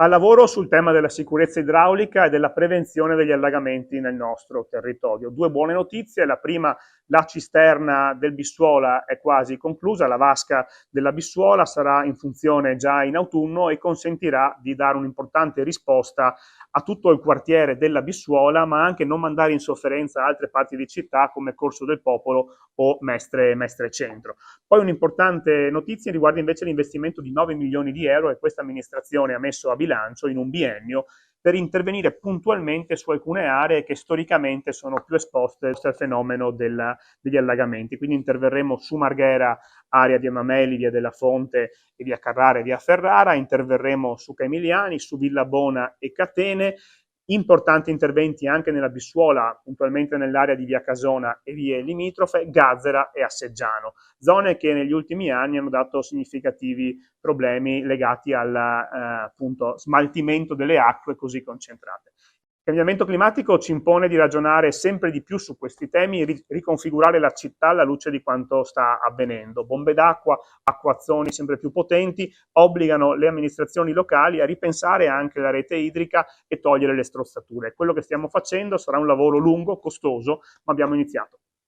Al lavoro sul tema della sicurezza idraulica e della prevenzione degli allagamenti nel nostro territorio. Due buone notizie: la prima, la cisterna del Bissuola è quasi conclusa, la vasca della Bissuola sarà in funzione già in autunno e consentirà di dare un'importante risposta a tutto il quartiere della Bissuola, ma anche non mandare in sofferenza altre parti di città come Corso del Popolo o Mestre Centro. Poi un'importante notizia riguarda invece l'investimento di 9 milioni di euro che questa amministrazione ha messo a bilancio in un biennio per intervenire puntualmente su alcune aree che storicamente sono più esposte al fenomeno degli allagamenti. Quindi interverremo su Marghera, area via Mameli, via della Fonte e via Carrara e via Ferrara, interverremo su Caemiliani, su Villabona e Catene, importanti interventi anche nella Bissuola, puntualmente nell'area di via Casona e vie limitrofe, Gazzera e Asseggiano, zone che negli ultimi anni hanno dato significativi problemi legati al appunto smaltimento delle acque così concentrate. Il cambiamento climatico ci impone di ragionare sempre di più su questi temi e riconfigurare la città alla luce di quanto sta avvenendo. Bombe d'acqua, acquazzoni sempre più potenti obbligano le amministrazioni locali a ripensare anche la rete idrica e togliere le strozzature. Quello che stiamo facendo sarà un lavoro lungo, costoso, ma abbiamo iniziato.